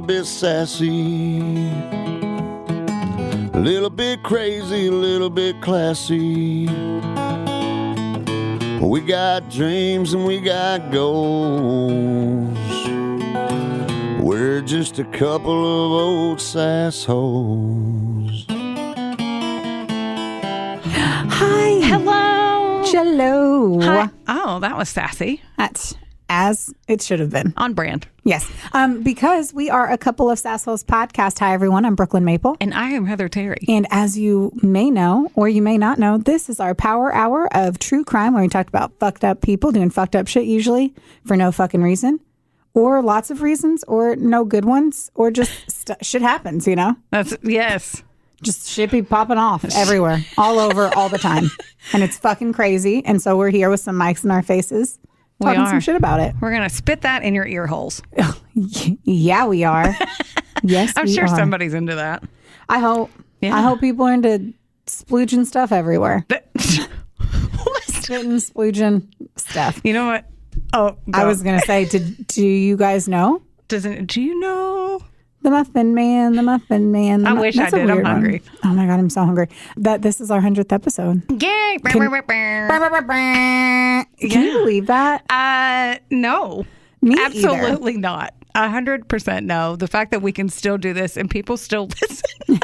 little bit sassy, a little bit crazy, a little bit classy. We got dreams and we got goals. We're just a couple of old sassholes. Hi. Hello. Hello. Hi. Oh, that was sassy. That's as it should have been. On brand. Yes. Because we are a couple of Sassholes podcast. Hi, everyone. I'm Brooklyn Maple. And I am Heather Terry. And as you may know, or you may not know, this is our power hour of true crime where we talked about fucked up people doing fucked up shit usually for no fucking reason. Or lots of reasons, or no good ones, or just shit happens, you know? Yes. Just shit be popping off everywhere, all over, all the time. And it's fucking crazy. And so we're here with some mics in our faces, talking some shit about it. We're going to spit that in your ear holes. Yeah, we are. Yes, I'm sure somebody's into that. I hope. Yeah. I hope people are into splooging stuff everywhere. Spitting, splooging stuff. You know what? Oh, I was going to say, do you guys know? Do you know? The Muffin Man, the Muffin Man. I wish I did. I'm hungry. Oh my God, I'm so hungry. This is our 100th episode. Yay! Can you believe that? No. Me Absolutely not. 100% no. The fact that we can still do this and people still listen.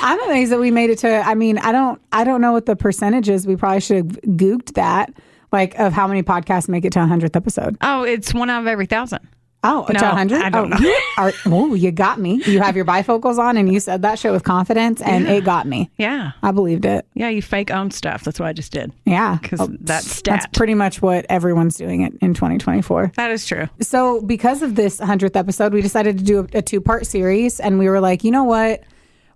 I'm amazed that we made it to, I mean, I don't know what the percentage is. We probably should have googed that, like of how many podcasts make it to 100th episode. Oh, it's 1 out of every 1,000. Oh, to 100? I don't know. You got me. You have your bifocals on and you said that shit with confidence and it got me. Yeah. I believed it. Yeah, you fake own stuff. That's what I just did. Yeah. Because that's stat. That's pretty much what everyone's doing in 2024. That is true. So because of this 100th episode, we decided to do a 2-part series. And we were like, you know what?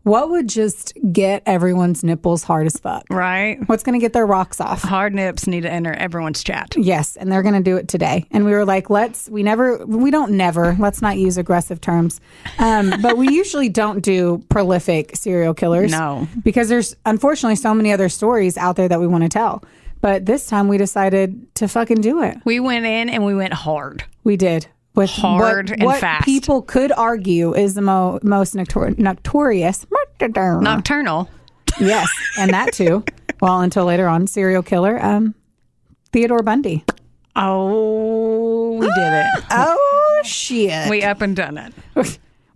What would just get everyone's nipples hard as fuck? Right. What's going to get their rocks off? Hard nips need to enter everyone's chat. Yes, and they're going to do it today. And we were like, let's not use aggressive terms. But we usually don't do prolific serial killers. No. Because there's unfortunately so many other stories out there that we want to tell. But this time we decided to fucking do it. We went in and we went hard. We did. With hard and what fast. People could argue is the most notorious. Nocturnal. Yes, and that too. Well, until later on, serial killer, Theodore Bundy. Oh, we did it. Oh, shit. We up and done it.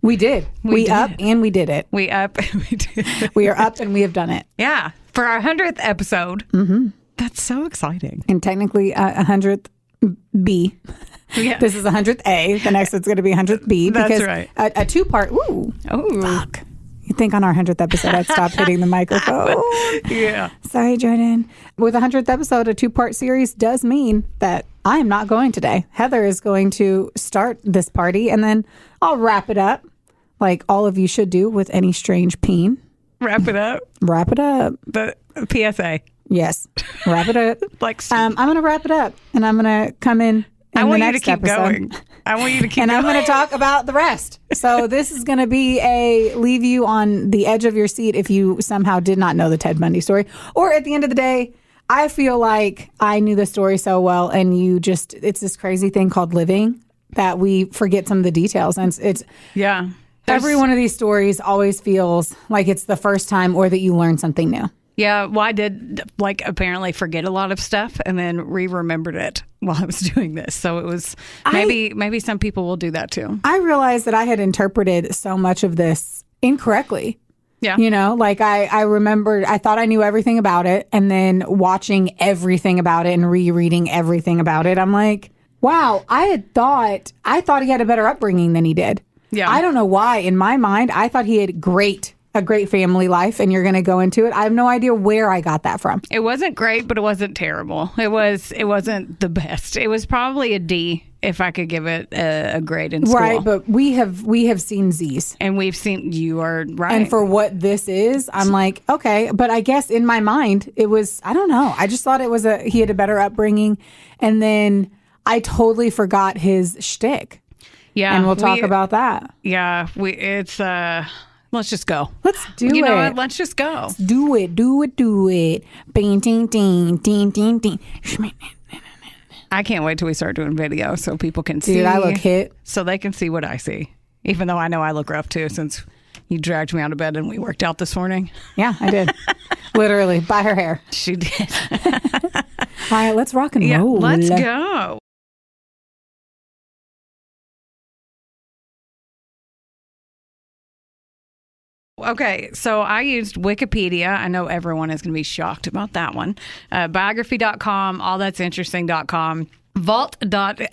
We did. We did. Up and we did it. We up and we did it. We are up and we have done it. Yeah. For our 100th episode. Mm-hmm. That's so exciting. And technically 100th B. Yeah. This is 100th A. The next one's going to be 100th B. That's because right. A 2-part. Ooh. Oh. Fuck. You think on our 100th episode I'd stop hitting the microphone? Yeah. Sorry, Jordan. With a 100th episode, a 2-part series does mean that I am not going today. Heather is going to start this party, and then I'll wrap it up like all of you should do with any strange peen. Wrap it up. Wrap it up. The PSA. Yes. Wrap it up. I'm going to wrap it up, and I'm going to come in the next episode. I want you to keep and going. I'm going to talk about the rest. So this is going to be leave you on the edge of your seat if you somehow did not know the Ted Bundy story. Or at the end of the day, I feel like I knew the story so well and it's this crazy thing called living that we forget some of the details. And it's every one of these stories always feels like it's the first time or that you learn something new. Yeah, well, I did apparently forget a lot of stuff and then remembered it while I was doing this. So it was maybe some people will do that too. I realized that I had interpreted so much of this incorrectly. Yeah. You know, like I remembered, I thought I knew everything about it. And then watching everything about it and rereading everything about it, I'm like, wow, I thought he had a better upbringing than he did. Yeah. I don't know why. In my mind, I thought he had a great family life, and you're going to go into it. I have no idea where I got that from. It wasn't great, but it wasn't terrible. It wasn't the best. It was probably a D if I could give it a grade in school. Right, but we have seen Z's. And we've seen, you are right. And for what this is, I'm like, okay. But I guess in my mind, it was, I don't know. I just thought it was he had a better upbringing. And then I totally forgot his shtick. Yeah. And we'll talk about that. Yeah. Let's just go. Let's do it. You know what? Let's just go. Let's do it. Bing, ding, ding, ding, ding, ding. I can't wait till we start doing video so people can see. Dude, I look hit. So they can see what I see. even though I know I look rough too since you dragged me out of bed and we worked out this morning. Yeah, I did. Literally, by her hair. She did. All right, let's rock and roll. Let's go. Okay, so I used Wikipedia. I know everyone is going to be shocked about that one. Biography.com, allthat'sinteresting.com, vault.fbi.gov,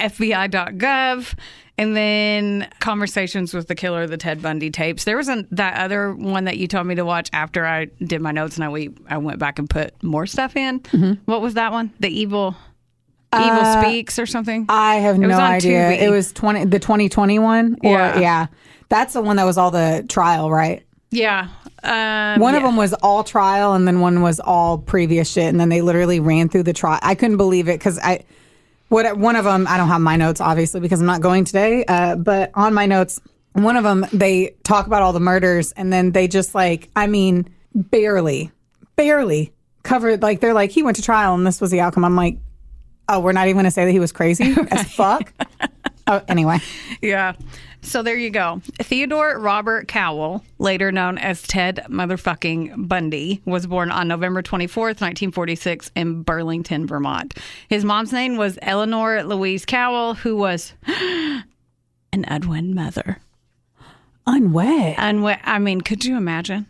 and then Conversations with the Killer of the Ted Bundy tapes. There was that other one that you told me to watch after I did my notes, and I went back and put more stuff in. Mm-hmm. What was that one? The Evil Speaks or something? I have no idea. Tubi. It was the 2021? Yeah. That's the one that was all the trial, right? Yeah. One of them was all trial, and then one was all previous shit, and then they literally ran through the trial. I couldn't believe it because one of them, I don't have my notes, obviously, because I'm not going today, but on my notes, one of them, they talk about all the murders, and then they just barely covered, they're like, he went to trial, and this was the outcome. I'm like, oh, we're not even going to say that he was crazy as fuck? Oh, anyway. Yeah. So there you go. Theodore Robert Cowell, later known as Ted motherfucking Bundy, was born on November 24th, 1946 in Burlington, Vermont. His mom's name was Eleanor Louise Cowell, who was an unwed mother. Unwed? I mean, could you imagine?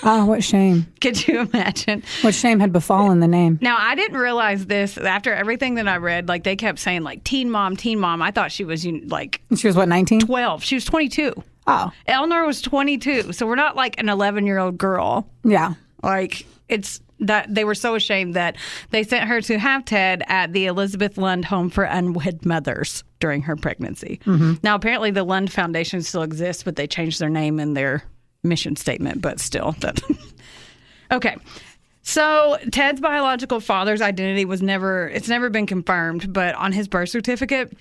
Oh, what shame. Could you imagine? What shame had befallen the name. Now, I didn't realize this after everything that I read. They kept saying, teen mom, teen mom. I thought she was, She was what, 19? 12. She was 22. Oh. Eleanor was 22. So we're not like an 11-year-old girl. Yeah. It's that they were so ashamed that they sent her to have Ted at the Elizabeth Lund Home for Unwed Mothers during her pregnancy. Mm-hmm. Now, apparently the Lund Foundation still exists, but they changed their name in their mission statement, but still. Okay. So Ted's biological father's identity it's never been confirmed, but on his birth certificate,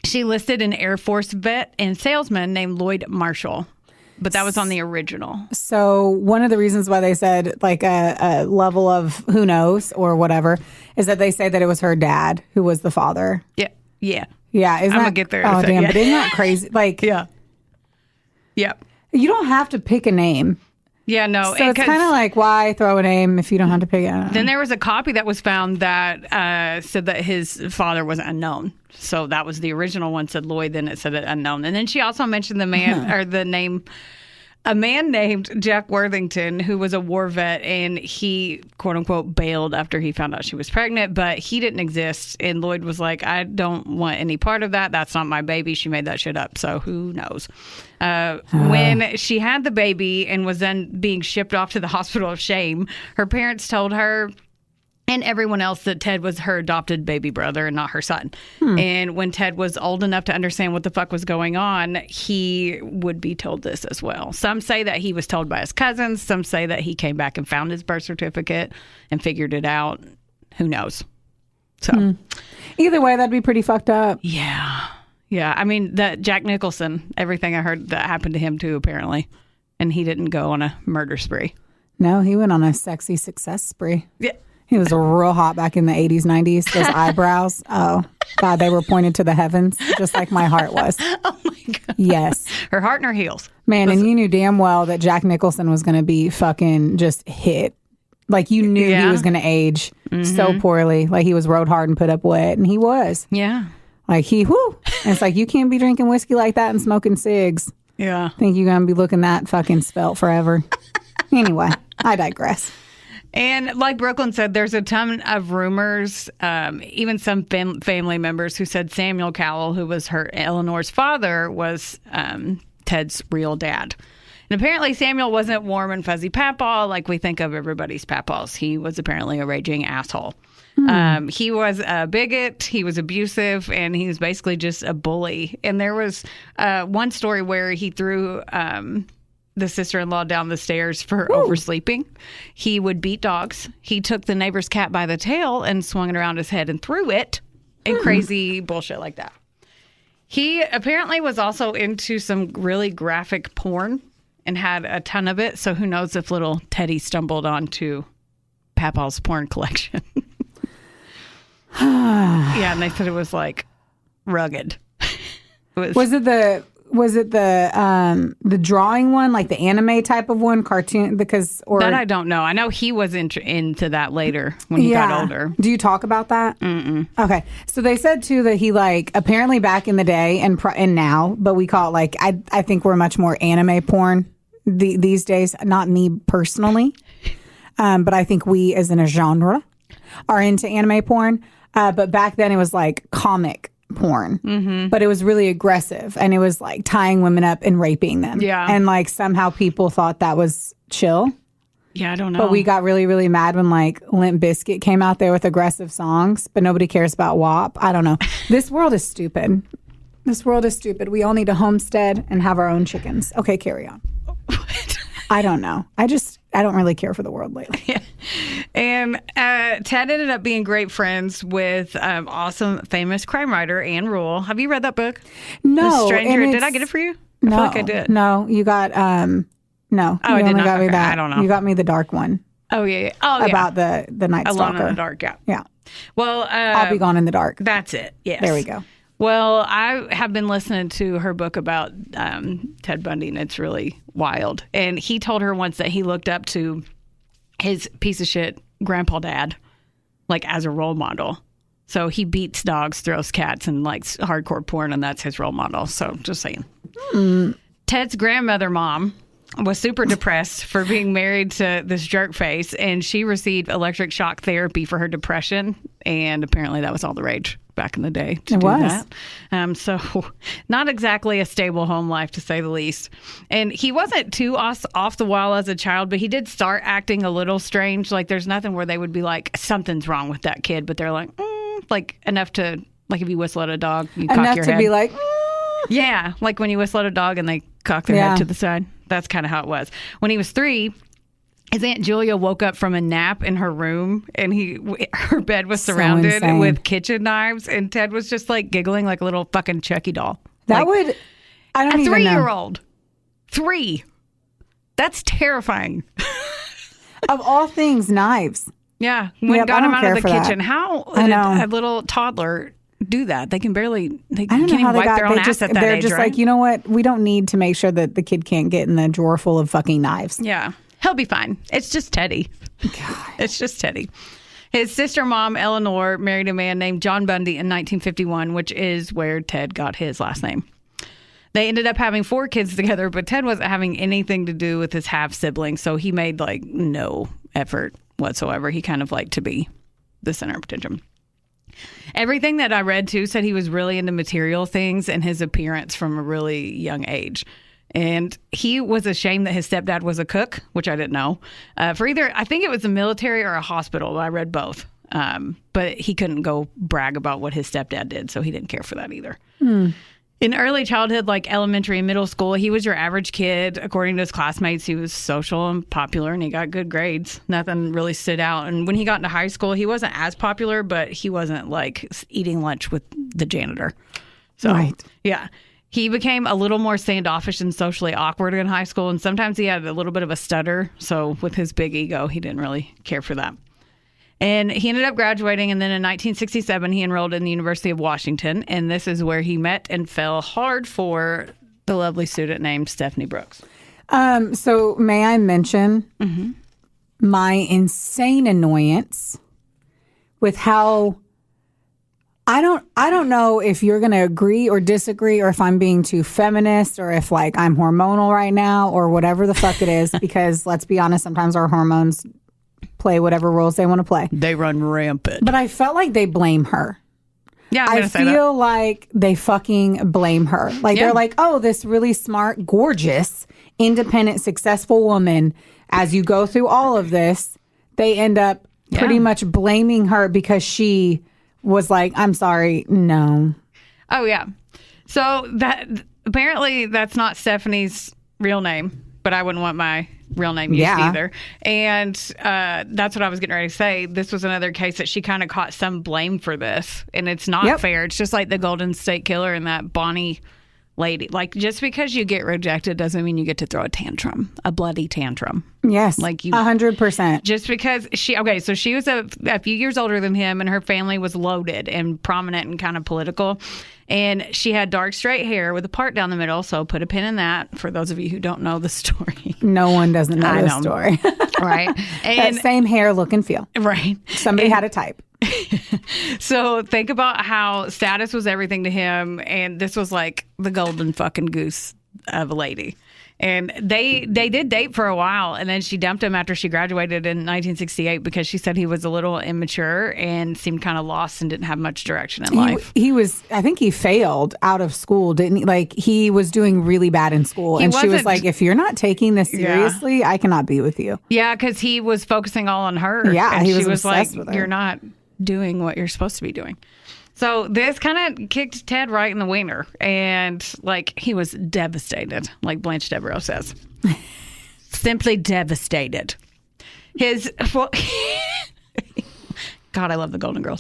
she listed an Air Force vet and salesman named Lloyd Marshall, but that was on the original. So one of the reasons why they said a level of who knows or whatever is that they say that it was her dad who was the father. Yeah. Yeah. Yeah. I'm going to get there. Oh, damn. Yeah. But isn't that crazy? Yeah. Yeah. You don't have to pick a name. Yeah, no. So it's kind of like, why throw a name if you don't have to pick it? Then there was a copy that was found that said that his father was unknown. So that was the original one, said Lloyd, then it said it unknown. And then she also mentioned the man, or the name, a man named Jack Worthington, who was a war vet, and he, quote unquote, bailed after he found out she was pregnant, but he didn't exist. And Lloyd was like, I don't want any part of that. That's not my baby. She made that shit up. So who knows? When she had the baby and was then being shipped off to the hospital of shame, her parents told her and everyone else that Ted was her adopted baby brother and not her son. And when Ted was old enough to understand what the fuck was going on, he would be told this as well. Some say that he was told by his cousins. Some say that he came back and found his birth certificate and figured it out. Who knows? So either way, that'd be pretty fucked up. Yeah. Yeah. I mean, that Jack Nicholson, everything I heard that happened to him too, apparently. And he didn't go on a murder spree. No, he went on a sexy success spree. Yeah. He was real hot back in the 80s, 90s. Those eyebrows. Oh, God, they were pointed to the heavens, just like my heart was. Oh, my God. Yes. Her heart and her heels. Man, and you knew damn well that Jack Nicholson was going to be fucking just hit. You knew he was going to age so poorly. He was rode hard and put up wet, and he was. Yeah. And it's you can't be drinking whiskey like that and smoking cigs. Yeah. Think you're going to be looking that fucking spelt forever. Anyway, I digress. And like Brooklyn said, there's a ton of rumors, even some family members who said Samuel Cowell, who was Eleanor's father, was Ted's real dad. And apparently Samuel wasn't warm and fuzzy papaw like we think of everybody's papaws. He was apparently a raging asshole. He was a bigot, he was abusive, and he was basically just a bully. And there was one story where he threw the sister-in-law down the stairs for oversleeping. He would beat dogs. He took the neighbor's cat by the tail and swung it around his head and threw it, and crazy bullshit like that. He apparently was also into some really graphic porn and had a ton of it. So who knows if little Teddy stumbled onto Papaw's porn collection. Yeah, and they said it was rugged. Was it Was it the drawing one, like the anime type of one, cartoon? That I don't know. I know he was into that later when he got older. Do you talk about that? Mm-mm. Okay. So they said too that he like apparently back in the day and now, but we call it like I think we're much more anime porn these days. Not me personally, but I think we as in a genre are into anime porn. But back then it was like comic porn, but it was really aggressive and it was like tying women up and raping them. Yeah. And like somehow people thought that was chill. Yeah, I don't know. But we got really, really mad when like Limp Bizkit came out there with aggressive songs, but nobody cares about WAP. I don't know. This world is stupid. This world is stupid. We all need a homestead and have our own chickens. Okay, carry on. I don't know. I don't really care for the world lately. Yeah. And Ted ended up being great friends with awesome, famous crime writer Anne Rule. Have you read that book? No. The Stranger. Did I get it for you? I feel like I did. No, you got, no. Oh, I did not. Got me Okay, that. I don't know. You got me the dark one. Oh, yeah. Oh, yeah. About the Night Stalker. Alone in the Dark, yeah. Yeah. Well, I'll Be Gone in the Dark. That's it. Yes. There we go. Well, I have been listening to her book about Ted Bundy, and it's really wild. And he told her once that he looked up to his piece of shit grandpa dad, like as a role model. So he beats dogs, throws cats, and likes hardcore porn, and that's his role model. So just saying. Ted's grandmother mom was super depressed for being married to this jerk face, and she received electric shock therapy for her depression, and apparently that was all the rage back in the day to do that. So not exactly a stable home life, to say the least. And he wasn't too off the wall as a child, but he did start acting a little strange. Like there's nothing where they would be like, something's wrong with that kid, but they're like, like enough to, like if you whistle at a dog, you cock your head. Enough to be like, yeah, like when you whistle at a dog and they cock their head to the side. That's kind of how it was. When he was 3, his Aunt Julia woke up from a nap in her room, and her bed was surrounded with kitchen knives, and Ted was just like giggling like a little fucking Chucky doll. I don't even know. A 3-year-old. 3. That's terrifying. Of all things, knives. Yeah. When got him out of the kitchen. How did a little toddler do that? They can barely, they can't even wipe their own ass at that They're age, just right? like, you know what? We don't need to make sure that the kid can't get in the drawer full of fucking knives. Yeah. He'll be fine. It's just Teddy. God. It's just Teddy. His sister mom, Eleanor, married a man named John Bundy in 1951, which is where Ted got his last name. They ended up having 4 kids together, but Ted wasn't having anything to do with his half-sibling, so he made like no effort whatsoever. He kind of liked to be the center of attention. Everything that I read, too, said he was really into material things and his appearance from a really young age. And he was ashamed that his stepdad was a cook, which I didn't know, for either, I think it was the military or a hospital. I read both. But he couldn't go brag about what his stepdad did, so he didn't care for that either. In early childhood, like elementary and middle school, he was your average kid. According to his classmates, he was social and popular, and he got good grades. Nothing really stood out. And when he got into high school, he wasn't as popular, but he wasn't like eating lunch with the janitor. So, right. Yeah. He became a little more standoffish and socially awkward in high school, and sometimes he had a little bit of a stutter. So with his big ego, he didn't really care for that. And he ended up graduating, and then in 1967, he enrolled in the University of Washington, and this is where he met and fell hard for the lovely student named Stephanie Brooks. So may I mention my insane annoyance with how I don't know if you're going to agree or disagree, or if I'm being too feminist, or if like I'm hormonal right now, or whatever the fuck it is, because let's be honest, sometimes our hormones play whatever roles they want to play. They run rampant. But I felt like they blame her. Yeah, I feel like they fucking blame her. Like they're like, oh, this really smart, gorgeous, independent, successful woman. As you go through all of this, they end up pretty much blaming her because she was like, I'm sorry, no. Oh, yeah. So that apparently that's not Stephanie's real name, but I wouldn't want my real name used either. And that's what I was getting ready to say. This was another case that she kind of caught some blame for this. And it's not fair. It's just like the Golden State Killer and that Bonnie lady. Like, just because you get rejected doesn't mean you get to throw a tantrum, a bloody tantrum. Yes, like 100%. Just because she was a few years older than him, and her family was loaded and prominent and kind of political. And she had dark straight hair with a part down the middle. So put a pin in that for those of you who don't know the story. No one doesn't know the story. Right. And that same hair, look, and feel. Right. Somebody had a type. So think about how status was everything to him. And this was like the golden fucking goose of a lady. And they did date for a while, and then she dumped him after she graduated in 1968 because she said he was a little immature and seemed kind of lost and didn't have much direction in life. I think he failed out of school, didn't he? Like, he was doing really bad in school, and she was like, if you're not taking this seriously, I cannot be with you. Yeah, because he was focusing all on her. Yeah, and he was like, with her. You're not doing what you're supposed to be doing. So this kind of kicked Ted right in the wiener, and like, he was devastated, like Blanche Devereaux says. Simply devastated. God, I love the Golden Girls.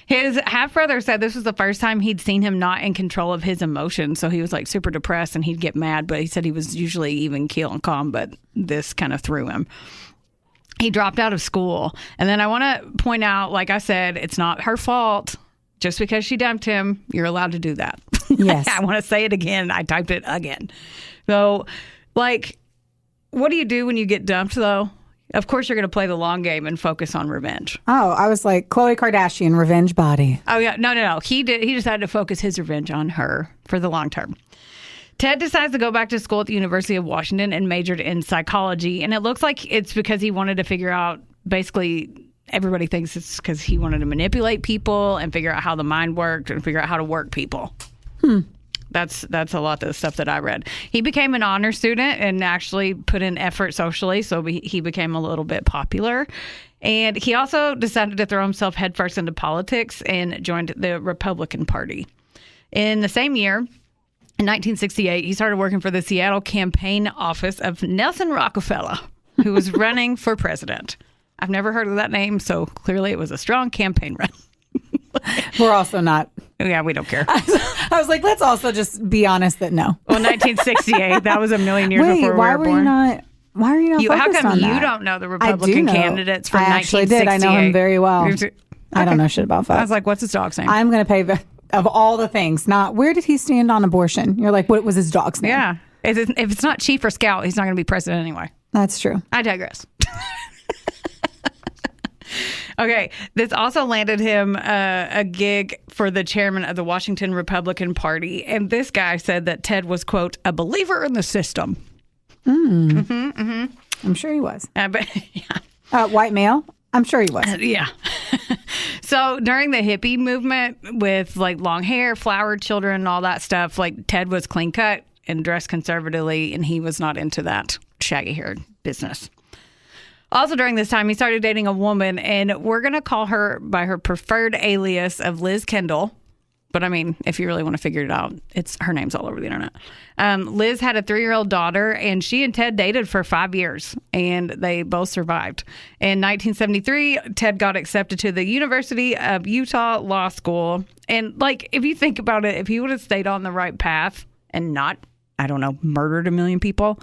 His half-brother said this was the first time he'd seen him not in control of his emotions, so he was like super depressed and he'd get mad, but he said he was usually even keel and calm, but this kind of threw him. He dropped out of school, and then I want to point out, like I said, it's not her fault. Just because she dumped him, you're allowed to do that. Yes. I want to say it again. I typed it again. So, like, what do you do when you get dumped, though? Of course, you're going to play the long game and focus on revenge. Oh, I was like, Khloe Kardashian, revenge body. Oh, yeah. No. He decided to focus his revenge on her for the long term. Ted decides to go back to school at the University of Washington and majored in psychology. And it looks like it's because he wanted to figure out, basically, everybody thinks it's because he wanted to manipulate people and figure out how the mind worked and figure out how to work people. That's a lot of the stuff that I read. He became an honor student and actually put in effort socially, so he became a little bit popular. And he also decided to throw himself headfirst into politics and joined the Republican Party. In the same year, in 1968, he started working for the Seattle campaign office of Nelson Rockefeller, who was running for president. I've never heard of that name, so clearly it was a strong campaign run. We're also not. Yeah, we don't care. I was like, let's also just be honest that no. Well, 1968, that was a million years before we were born. Why are you not how come on you that? don't know the Republican candidates from 1968? I actually did. I know him very well. Okay. I don't know shit about fuck. I was like, what's his dog's name? I'm going to pay of all the things, not where did he stand on abortion? You're like, what was his dog's name? Yeah. If it's not Chief or Scout, he's not going to be president anyway. That's true. I digress. Okay, this also landed him a gig for the chairman of the Washington Republican Party. And this guy said that Ted was, quote, a believer in the system. I'm sure he was. But yeah. White male? I'm sure he was. Yeah. So during the hippie movement with like long hair, flowered children, and all that stuff, like Ted was clean cut and dressed conservatively, and he was not into that shaggy haired business. Also during this time, he started dating a woman, and we're going to call her by her preferred alias of Liz Kendall. But I mean, if you really want to figure it out, her name's all over the internet. Liz had a 3-year-old daughter, and she and Ted dated for 5 years, and they both survived. In 1973, Ted got accepted to the University of Utah Law School. And like, if you think about it, if he would have stayed on the right path and not, I don't know, murdered a million people,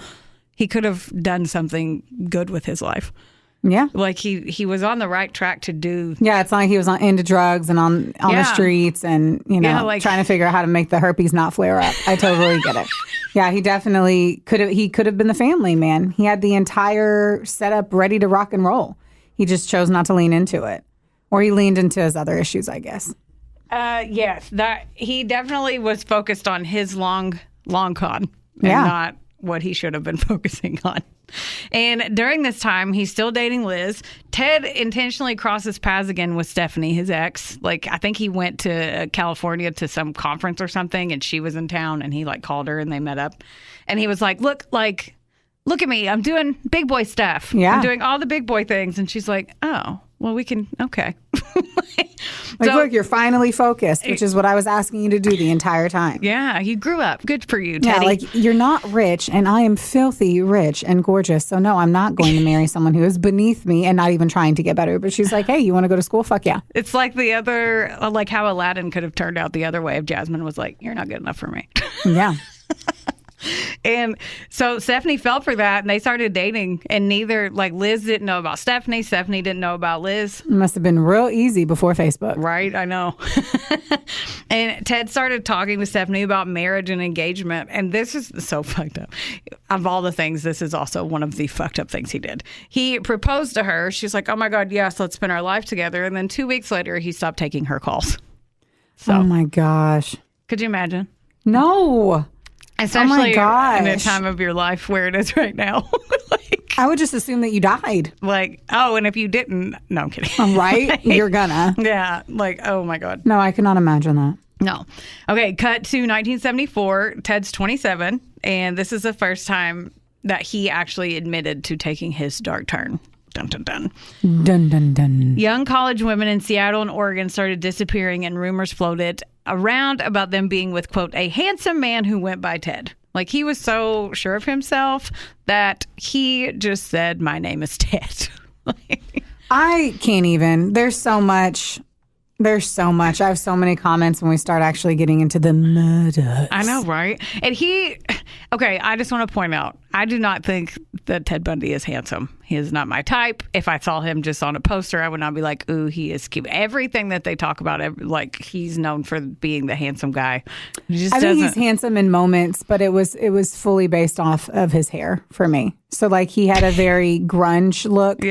he could have done something good with his life. Yeah. Like he was on the right track to do. Yeah, it's not like he was into drugs and on the streets and, like, trying to figure out how to make the herpes not flare up. I totally get it. Yeah, he definitely could have been the family man. He had the entire setup ready to rock and roll. He just chose not to lean into it. Or he leaned into his other issues, I guess. Yes, that he definitely was focused on his long con and not what he should have been focusing on. And during this time, he's still dating Liz. Ted intentionally crosses paths again with Stephanie, his ex. Like, I think he went to California to some conference or something, and she was in town, and he like called her and they met up. And he was like, look at me. I'm doing big boy stuff. Yeah. I'm doing all the big boy things. And she's like, oh, well, we can, okay. Look, you're finally focused, which is what I was asking you to do the entire time. Yeah, you grew up. Good for you, Teddy. Yeah, like, you're not rich, and I am filthy rich and gorgeous. So, no, I'm not going to marry someone who is beneath me and not even trying to get better. But she's like, hey, you want to go to school? Fuck yeah. It's like like how Aladdin could have turned out the other way if Jasmine was like, you're not good enough for me. Yeah. And so Stephanie fell for that, and they started dating. And neither, like, Liz didn't know about Stephanie. Stephanie didn't know about Liz. It must have been real easy before Facebook. Right, I know. And Ted started talking to Stephanie about marriage and engagement. And this is so fucked up. Of all the things, this is also one of the fucked up things he did. He proposed to her. She's like, oh my God, yes, let's spend our life together. And then 2 weeks later, he stopped taking her calls. So, oh my gosh. could you imagine? No. Especially oh my in the gosh. time of your life where it is right now. I would just assume that you died. And if you didn't, no, I'm kidding. Right? You're gonna. Yeah, oh my God. No, I cannot imagine that. No. Okay, cut to 1974. Ted's 27, and this is the first time that he actually admitted to taking his dark turn. Dun, dun, dun. Dun, dun, dun. Young college women in Seattle and Oregon started disappearing, and rumors floated around about them being with, quote, a handsome man who went by Ted. Like, he was so sure of himself that he just said, my name is Ted. I can't even. There's so much. I have so many comments when we start actually getting into the murders. I know, right? And I just want to point out, I do not think that Ted Bundy is handsome. He is not my type. If I saw him just on a poster, I would not be like, ooh, he is cute. Everything that they talk about, like, he's known for being the handsome guy. I think he's handsome in moments, but it was fully based off of his hair for me. So, like, he had a very grunge look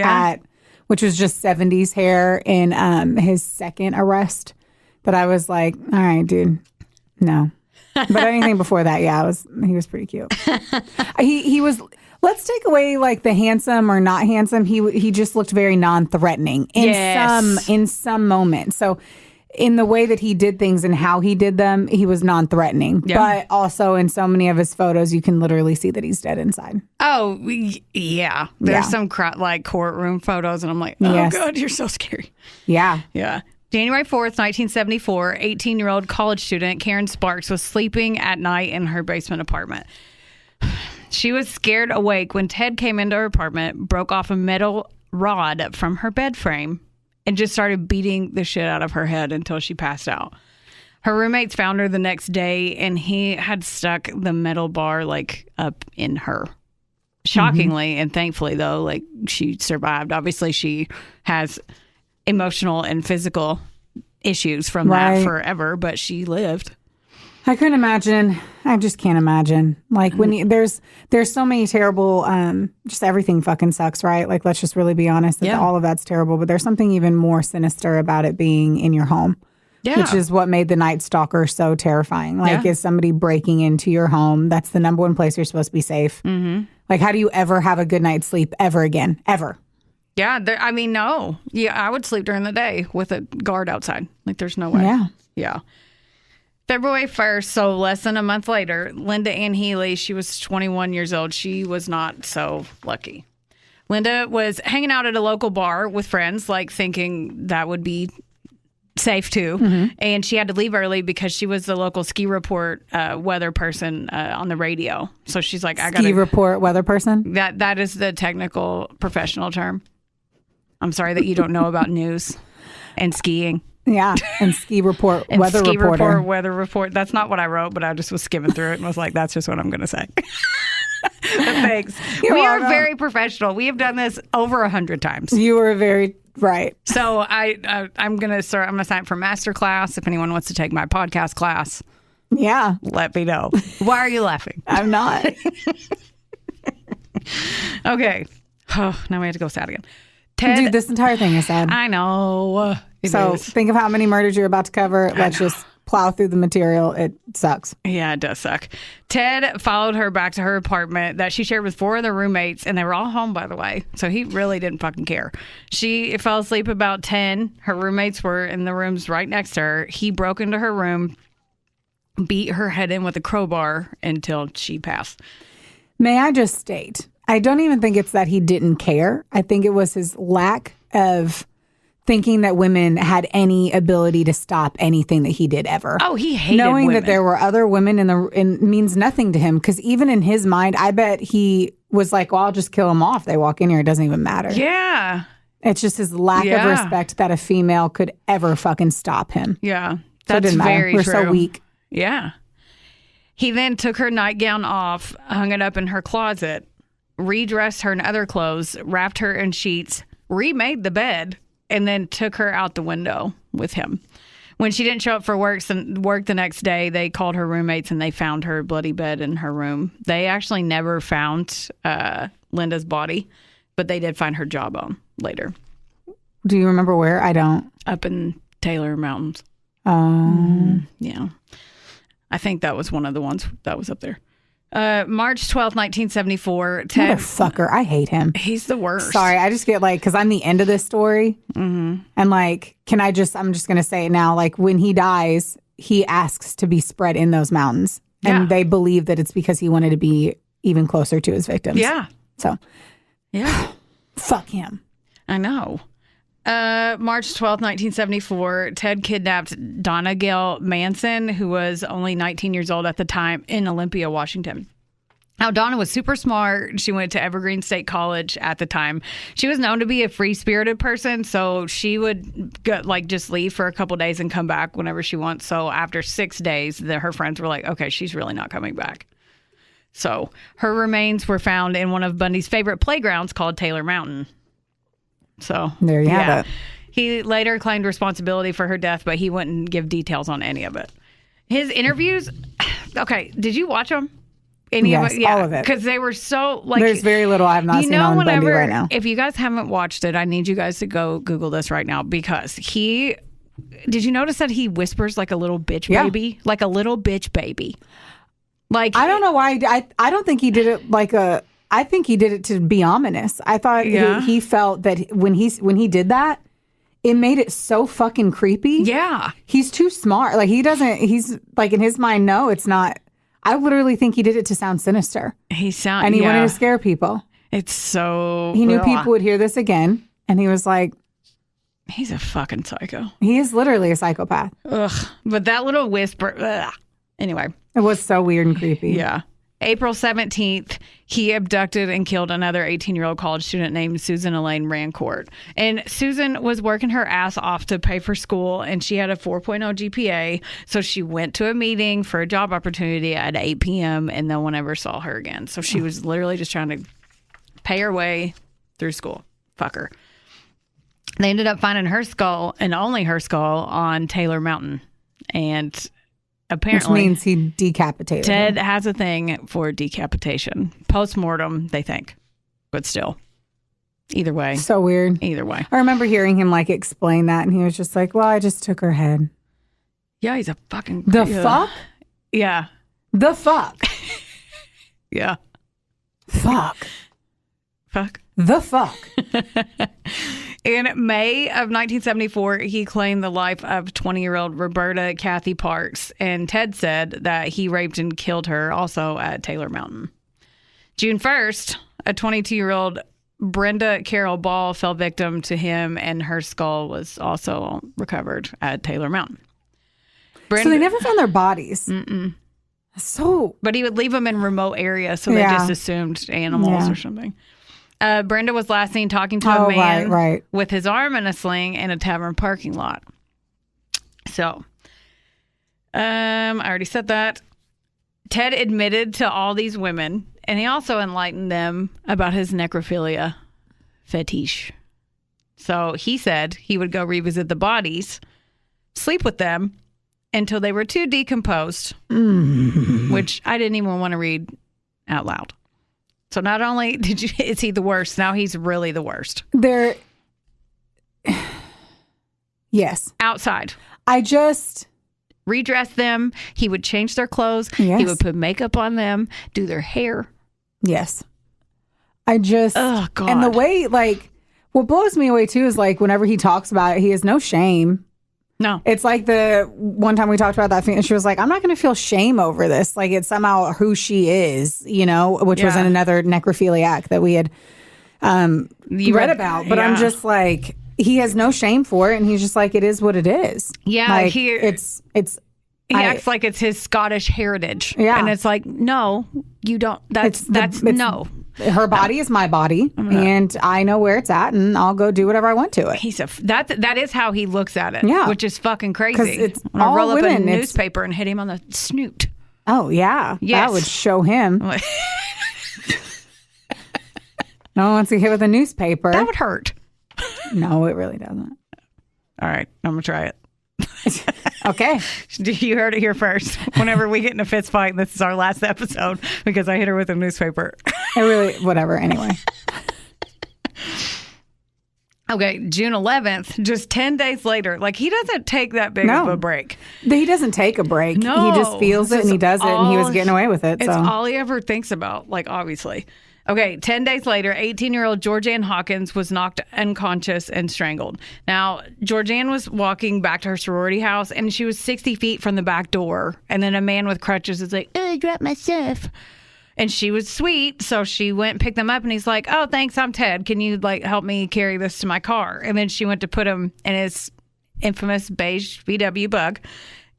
which was just 70s hair in his second arrest. But I was like, all right, dude, no. But anything before that, he was pretty cute. He was. Let's take away like the handsome or not handsome. He just looked very non-threatening in some moments. So in the way that he did things and how he did them, he was non-threatening. Yeah. But also in so many of his photos, you can literally see that he's dead inside. Oh, yeah. There's some courtroom photos, and I'm like, oh, God, you're so scary. Yeah. Yeah. January 4th, 1974, 18-year-old college student Karen Sparks was sleeping at night in her basement apartment. She was scared awake when Ted came into her apartment, broke off a metal rod from her bed frame, and just started beating the shit out of her head until she passed out. Her roommates found her the next day, and he had stuck the metal bar, like, up in her. Shockingly, and thankfully, though, like, she survived. Obviously, she has emotional and physical issues from that forever, but she lived. I couldn't imagine. I just can't imagine. Like, when there's so many terrible, just everything fucking sucks, right? Like, let's just really be honest that all of that's terrible. But there's something even more sinister about it being in your home, which is what made the Night Stalker so terrifying. Like, is somebody breaking into your home? That's the number one place you're supposed to be safe. Mm-hmm. Like, how do you ever have a good night's sleep ever again? Ever? Yeah, no. Yeah, I would sleep during the day with a guard outside. Like, there's no way. Yeah. February 1st, so less than a month later, Linda Ann Healy, she was 21 years old. She was not so lucky. Linda was hanging out at a local bar with friends, like, thinking that would be safe too. Mm-hmm. And she had to leave early because she was the local ski report weather person on the radio. So she's like, I got ski report weather person? That is the technical professional term. I'm sorry that you don't know about news and skiing. Yeah, and ski report and weather ski reporter. Report weather report. That's not what I wrote, but I just was skimming through it and was like, that's just what I'm going to say. But thanks. We are very professional. We have done this over 100 times. You were very right. So I'm going to sign up for master class. If anyone wants to take my podcast class, let me know. Why are you laughing? I'm not. Okay. Oh, now we have to go sad again. Ted, dude, this entire thing is sad. I know. Think of how many murders you're about to cover. Let's just plow through the material. It sucks. Yeah, it does suck. Ted followed her back to her apartment that she shared with 4 other roommates, and they were all home, by the way. So he really didn't fucking care. She fell asleep about 10. Her roommates were in the rooms right next to her. He broke into her room, beat her head in with a crowbar until she passed. May I just state, I don't even think it's that he didn't care. I think it was his lack of thinking that women had any ability to stop anything that he did ever. Oh, he hated knowing women. That there were other women in means nothing to him, because even in his mind, I bet he was like, well, I'll just kill them off. They walk in here. It doesn't even matter. Yeah. It's just his lack of respect that a female could ever fucking stop him. Yeah. So it didn't matter. Very We're true. so weak. Yeah. He then took her nightgown off, hung it up in her closet, redressed her in other clothes, wrapped her in sheets, remade the bed, and then took her out the window with him. When she didn't show up for work the next day, they called her roommates and they found her bloody bed in her room. They actually never found Linda's body, but they did find her jawbone later. Do you remember where? I don't. Up in Taylor Mountains. Yeah. I think that was one of the ones that was up there. March 12th, 1974. Ted. Motherfucker. I hate him. He's the worst. Sorry. I just get like, because I'm the end of this story. And like, I'm just going to say it now. Like when he dies, he asks to be spread in those mountains. And they believe that it's because he wanted to be even closer to his victims. Yeah. So. Yeah. Fuck him. I know. March 12th, 1974, Ted kidnapped Donna Gail Manson, who was only 19 years old at the time, in Olympia, Washington. Now, Donna was super smart. She went to Evergreen State College at the time. She was known to be a free-spirited person, so she would just leave for a couple days and come back whenever she wants. So after 6 days, her friends were like, okay, she's really not coming back. So her remains were found in one of Bundy's favorite playgrounds called Taylor Mountain. So there you have it. He later claimed responsibility for her death, but he wouldn't give details on any of it. His interviews, okay, did you watch them? Yes, all of it. Because they were so like. There's very little I have not seen on Bundy right now. If you guys haven't watched it, I need you guys to go Google this right now because did you notice that he whispers like a little bitch baby? Like a little bitch baby. Like I don't know why. I don't think he did it like a. I think he did it to be ominous. I thought he felt that when he did that, it made it so fucking creepy. Yeah. He's too smart. Like he's like in his mind, no, it's not. I literally think he did it to sound sinister. And he wanted to scare people. It's so... He knew people would hear this again. And he was like... He's a fucking psycho. He is literally a psychopath. Ugh. But that little whisper... Ugh. Anyway. It was so weird and creepy. Yeah. April 17th, he abducted and killed another 18-year-old college student named Susan Elaine Rancourt. And Susan was working her ass off to pay for school, and she had a 4.0 GPA. So she went to a meeting for a job opportunity at 8 p.m., and no one ever saw her again. So she was literally just trying to pay her way through school. Fuck her. They ended up finding her skull, and only her skull, on Taylor Mountain. And... apparently, which means he decapitated Ted him. has a thing for decapitation. Post-mortem, they think. But still. Either way. So weird. Either way. I remember hearing him like explain that, and he was just like, well, I just took her head. Yeah, he's a fucking... The fuck? Yeah. The fuck? Yeah. Fuck. Fuck. The fuck. In May of 1974, he claimed the life of 20-year-old Roberta Kathy Parks, and Ted said that he raped and killed her also at Taylor Mountain. June 1st, a 22-year-old Brenda Carol Ball fell victim to him, and her skull was also recovered at Taylor Mountain. So they never found their bodies. Mm-mm. But he would leave them in remote areas, so they just assumed animals or something. Brenda was last seen talking to a man with his arm in a sling in a tavern parking lot. So, I already said that. Ted admitted to all these women, and he also enlightened them about his necrophilia fetish. So he said he would go revisit the bodies, sleep with them until they were too decomposed, which I didn't even want to read out loud. So not only is he the worst, now he's really the worst. Yes. Outside. I just... redress them. He would change their clothes. Yes. He would put makeup on them, do their hair. Yes. I just... oh, God. And the way, like, what blows me away, too, is, like, whenever he talks about it, he has no shame. No. It's like the one time we talked about that, she was like, I'm not going to feel shame over this. Like, it's somehow who she is, you know, which was in another necrophiliac that we had read about. But I'm just like, he has no shame for it. And he's just like, it is what it is. Yeah. Like, he acts like it's his Scottish heritage. Yeah. And it's like, no, you don't. No. Her body is my body, and I know where it's at, and I'll go do whatever I want to it. That is how he looks at it, which is fucking crazy. Because it's I'll all roll women. up a newspaper and hit him on the snoot. Oh, yeah. Yes. That would show him. No one wants to get hit with a newspaper. That would hurt. No, it really doesn't. All right, I'm going to try it. Okay. You heard it here first. Whenever we get in a fist fight, this is our last episode because I hit her with a newspaper. It really, whatever, anyway. Okay, June 11th, just 10 days later. Like, he doesn't take that big of a break. He doesn't take a break. No. He just feels it and he does it, and he was getting away with it. It's So. all he ever thinks about, like, obviously. Okay, 10 days later, 18-year-old Georgianne Hawkins was knocked unconscious and strangled. Now, Georgianne was walking back to her sorority house, and she was 60 feet from the back door. And then a man with crutches is like, I dropped my stuff. And she was sweet, so she went and picked them up, and he's like, oh, thanks, I'm Ted. Can you, like, help me carry this to my car? And then she went to put him in his infamous beige VW Bug,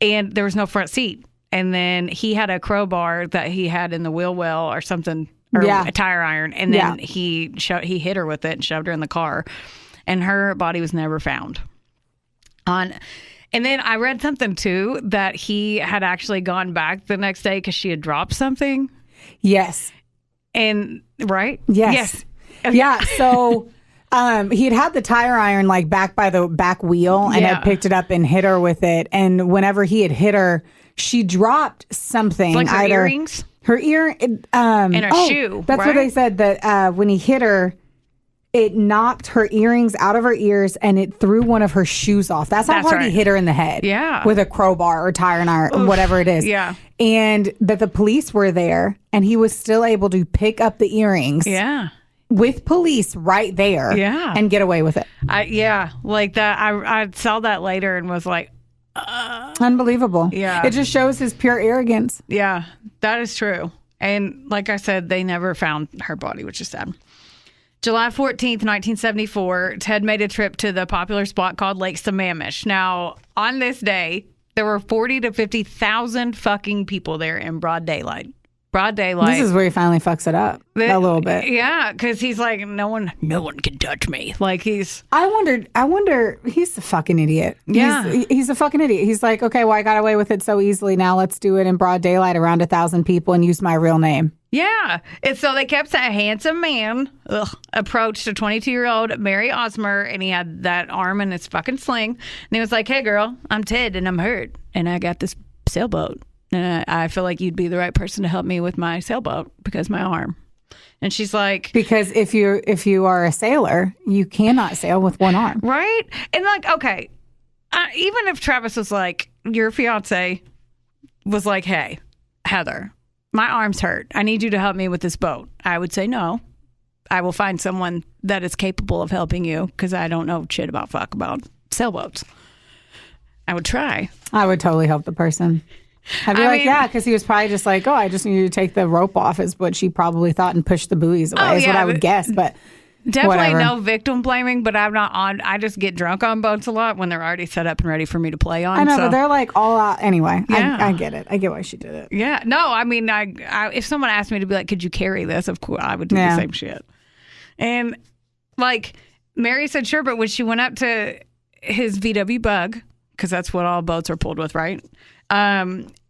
and there was no front seat. And then he had a crowbar that he had in the wheel well or something, or a tire iron, and then he hit her with it and shoved her in the car, and her body was never found. And then I read something, too, that he had actually gone back the next day because she had dropped something. Yes. And right? Yes. Yeah. So he'd had the tire iron like back by the back wheel and had picked it up and hit her with it. And whenever he had hit her, she dropped something. It's like her earrings? Her ear. And her shoe. That's what they said, that when he hit her, it knocked her earrings out of her ears and it threw one of her shoes off. That's how hard he hit her in the head. Yeah. With a crowbar or tire iron, whatever it is. Yeah. And that the police were there and he was still able to pick up the earrings. Yeah. With police right there. Yeah. And get away with it. Like that. I saw that later and was like, unbelievable. Yeah. It just shows his pure arrogance. Yeah, that is true. And like I said, they never found her body, which is sad. July 14th, 1974, Ted made a trip to the popular spot called Lake Sammamish. Now, on this day, there were 40 to 50,000 fucking people there in broad daylight. Broad daylight. This is where he finally fucks it up a little bit. Yeah, because he's like, no one can touch me. Like he's. I wonder. He's a fucking idiot. Yeah, he's a fucking idiot. He's like, okay, well, I got away with it so easily. Now let's do it in broad daylight around 1,000 people and use my real name. Yeah. And so they kept saying, a handsome man approached a 22-year-old Mary Osmer, and he had that arm in his fucking sling. And he was like, hey, girl, I'm Ted, and I'm hurt, and I got this sailboat. And I feel like you'd be the right person to help me with my sailboat because my arm. And she's like, because if you are a sailor, you cannot sail with one arm. Right? And like, okay, even if Travis was like, your fiance was like, hey, Heather, my arm's hurt. I need you to help me with this boat. I would say no. I will find someone that is capable of helping you because I don't know shit about sailboats. I would try. I would totally help the person. I'd be yeah, because he was probably just like, oh, I just need you to take the rope off, is what she probably thought, and push the buoys away, is what I would guess. But definitely whatever. No victim blaming, but I'm not on. I just get drunk on boats a lot when they're already set up and ready for me to play on. I know, but they're like all out. Anyway, yeah. I get it. I get why she did it. Yeah. No, I mean, I if someone asked me to be like, could you carry this? Of course, I would do the same shit. And like Mary said, sure, but when she went up to his VW Bug, because that's what all boats are pulled with, right?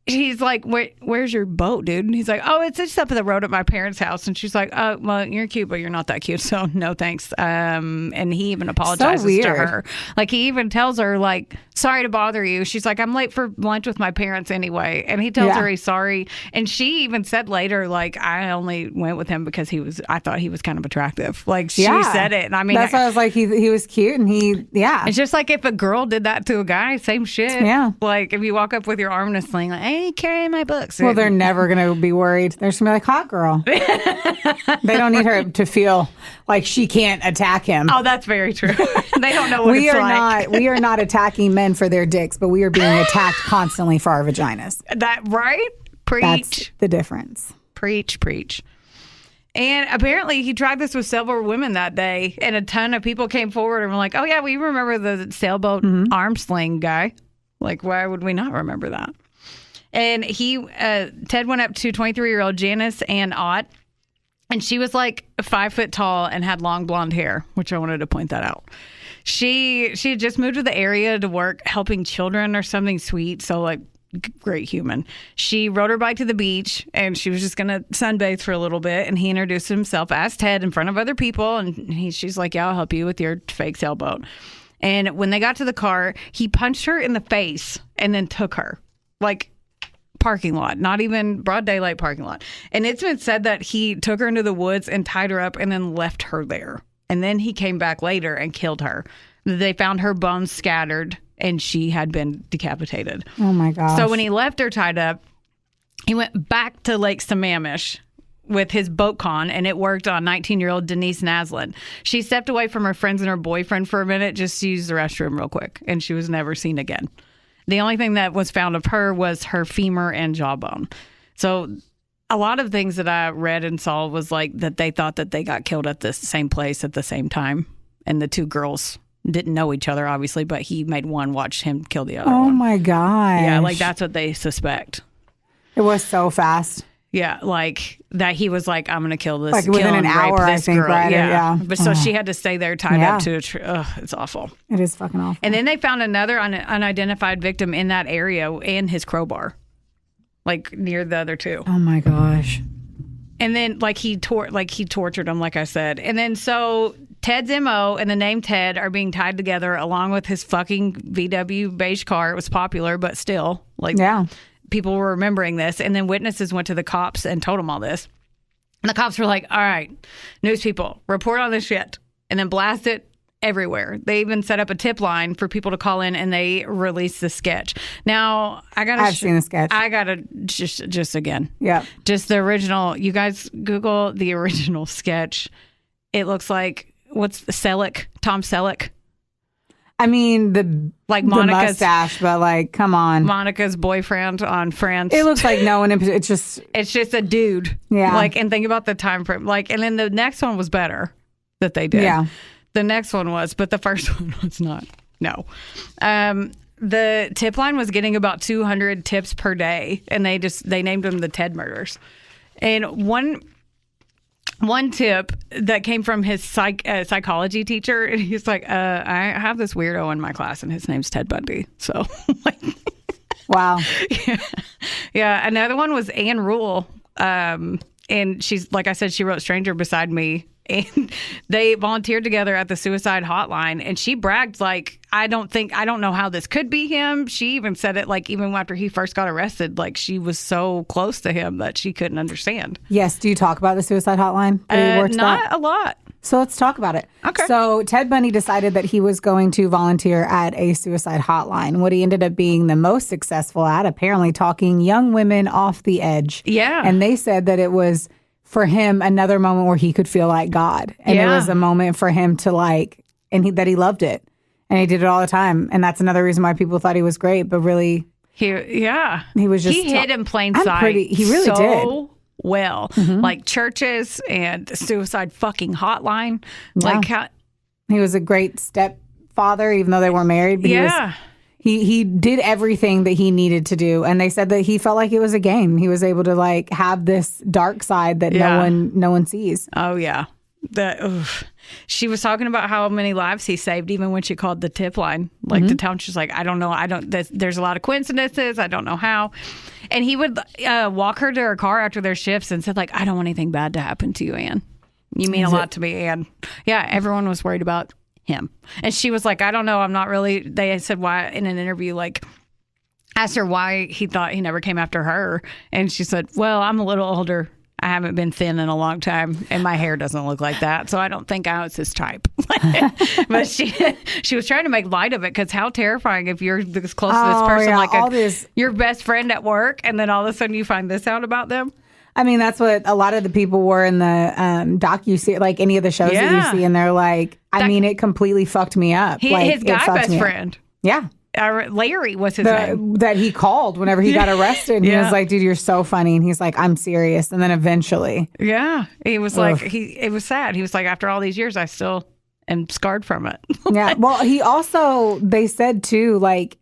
He's like, where's your boat, dude? And he's like, oh, it's just up the road at my parents' house. And she's like, oh, well, you're cute, but you're not that cute. So no, thanks. And he even apologizes to her. Like, he even tells her, like, sorry to bother you. She's like, I'm late for lunch with my parents anyway. And he tells her he's sorry. And she even said later, like, I only went with him because I thought he was kind of attractive. Like, she said it. And I mean, that's why I was like, he was cute. And it's just like if a girl did that to a guy, same shit. Yeah. Like, if you walk up with your arm in a sling, like, hey, carrying my books. Well, they're never going to be worried. They're just going to be like, hot girl. They don't need her to feel like she can't attack him. Oh, that's very true. They don't know what we are not attacking men for their dicks, but we are being attacked constantly for our vaginas. That right? Preach. That's the difference. Preach. And apparently he tried this with several women that day, and a ton of people came forward and were like, oh yeah, we remember the sailboat arm sling guy. Like, why would we not remember that? And Ted went up to 23-year-old Janice Ann Ott, and she was like 5 foot tall and had long blonde hair, which I wanted to point that out. She had just moved to the area to work helping children or something sweet. So like great human. She rode her bike to the beach, and she was just going to sunbathe for a little bit, and he introduced himself as Ted in front of other people, and she's like, yeah, I'll help you with your fake sailboat. And when they got to the car, he punched her in the face and then took her. Like, parking lot, not even broad daylight parking lot. And it's been said that he took her into the woods and tied her up and then left her there. And then he came back later and killed her. They found her bones scattered and she had been decapitated. Oh my gosh. So when he left her tied up, he went back to Lake Sammamish with his boat con, and it worked on 19-year-old Denise Naslin. She stepped away from her friends and her boyfriend for a minute just to use the restroom real quick, and she was never seen again. The only thing that was found of her was her femur and jawbone. So a lot of things that I read and saw was like that they thought that they got killed at the same place at the same time, and the two girls didn't know each other, obviously, but he made one watch him kill the other one. Oh my gosh. Yeah, like that's what they suspect. It was so fast. Yeah, like that he was like, I'm going to kill this. Like within an hour, I think, girl. right? Yeah. But so she had to stay there tied up to a tree. It's awful. It is fucking awful. And then they found another unidentified victim in that area and his crowbar, like near the other two. Oh my gosh. And then he tortured him, like I said. And then so Ted's MO and the name Ted are being tied together along with his fucking VW beige car. It was popular, but still, people were remembering this. And then witnesses went to the cops and told them all this. And the cops were like, all right, news people, report on this shit. And then blast it everywhere. They even set up a tip line for people to call in, and they released the sketch. Now, I've seen the sketch. I got to just again. Yeah. Just the original. You guys Google the original sketch. It looks like, what's Selleck? Tom Selleck? I mean, the Monica's mustache, but like, come on. Monica's boyfriend on Friends. It looks like no one. It's just a dude. Yeah. And think about the time frame. And then the next one was better that they did. Yeah. The next one was, but the first one was not. No. The tip line was getting about 200 tips per day, and they named them the Ted murders. And one tip that came from his psychology teacher, and he's like, I have this weirdo in my class, and his name's Ted Bundy. So, wow. Yeah. Another one was Anne Rule. And she's, like I said, she wrote Stranger Beside Me. And they volunteered together at the suicide hotline, and she bragged I don't know how this could be him. She even said it even after he first got arrested, she was so close to him that she couldn't understand. Yes. Do you talk about the suicide hotline? Not a lot. So let's talk about it. Okay. So Ted Bundy decided that he was going to volunteer at a suicide hotline. What he ended up being the most successful at, apparently talking young women off the edge. Yeah. And they said that it was, for him, another moment where he could feel like God. And it was a moment for him to that he loved it. And he did it all the time. And that's another reason why people thought he was great. But really, he was just... He hid in plain sight. He really did. Well. Churches and suicide fucking hotline. Yeah. He was a great stepfather, even though they weren't married. But he did everything that he needed to do. And they said that he felt like it was a game. He was able to have this dark side that no one sees. Oh, yeah. She was talking about how many lives he saved, even when she called the tip line. To tell, she's like, I don't know. There's a lot of coincidences. I don't know how. And he would walk her to her car after their shifts and said, I don't want anything bad to happen to you, Anne. You mean a lot to me, Anne. Yeah, everyone was worried about him. And she was like, I don't know. I'm not really. They said why in an interview, asked her why he thought he never came after her. And she said, well, I'm a little older. I haven't been thin in a long time, and my hair doesn't look like that, so I don't think I was his type. But she was trying to make light of it, because how terrifying if you're this close to this person, your best friend at work, and then all of a sudden you find this out about them. I mean, that's what a lot of the people were in the docu-series, any of the shows that you see, and they're like, it completely fucked me up. His guy best friend. Yeah. Larry was his name. That he called whenever he got arrested. And he was like, dude, you're so funny. And he's like, I'm serious. And then eventually. Yeah. He was it was sad. He was like, after all these years, I still am scarred from it. Yeah. Well, he also, they said too,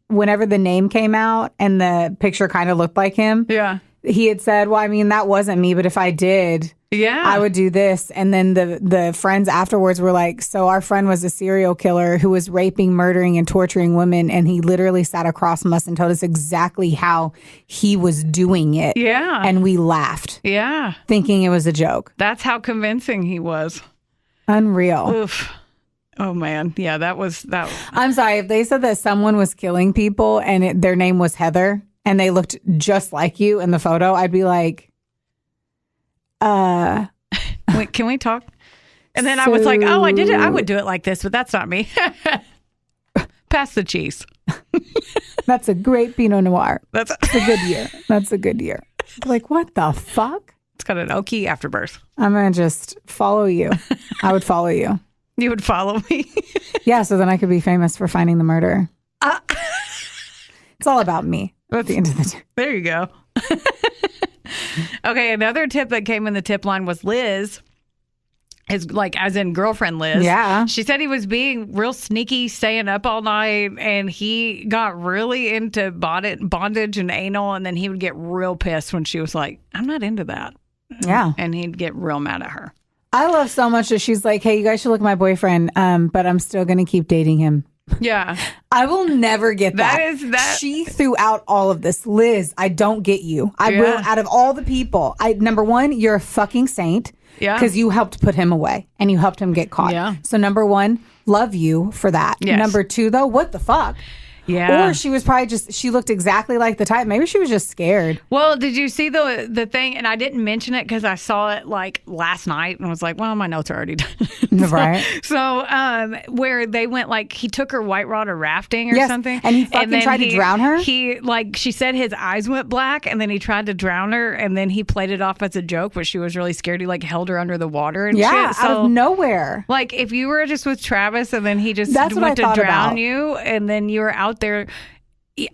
whenever the name came out and the picture kind of looked like him. Yeah. he had said, well, I mean, that wasn't me, but if I did, I would do this. And then the friends afterwards were like, so our friend was a serial killer who was raping, murdering, and torturing women. And he literally sat across from us and told us exactly how he was doing it. Yeah. And we laughed. Yeah. Thinking it was a joke. That's how convincing he was. Unreal. Oof. Oh, man. Yeah, that was that. I'm sorry. If they said that someone was killing people and their name was Heather and they looked just like you in the photo, I'd be like, Wait, can we talk? And then I was like, oh, I did it. I would do it like this, but that's not me. Pass the cheese. That's a great Pinot Noir. That's a good year. That's a good year. Like, what the fuck? It's got an oaky afterbirth. I'm going to just follow you. I would follow you. You would follow me? Yeah, so then I could be famous for finding the murderer. It's all about me at the end of the day. There you go. Okay, another tip that came in the tip line was Liz. His, like, as in girlfriend Liz. Yeah. She said he was being real sneaky, staying up all night, and he got really into bondage and anal, and then he would get real pissed when she was like, I'm not into that. Yeah. And he'd get real mad at her. I love so much that she's like, hey, you guys should look at my boyfriend, but I'm still going to keep dating him. Yeah. I will never get that. That. She threw out all of this. Liz, I don't get you. I will, out of all the people, number one, you're a fucking saint. Yeah. Because you helped put him away and you helped him get caught. Yeah. So number one, love you for that. Yes. Number two, though, what the fuck? Yeah. Or she was probably she looked exactly like the type. Maybe she was just scared. Well, did you see the thing? And I didn't mention it because I saw it like last night and was like, well, my notes are already done. Right. So where they went, like, he took her whitewater rafting or something. And he fucking tried to drown her? He, like, she said his eyes went black and then he tried to drown her and then he played it off as a joke, but she was really scared. He, like, held her under the water and shit. Out of nowhere. Like, if you were just with Travis and then he just went to drown you and then you were out there,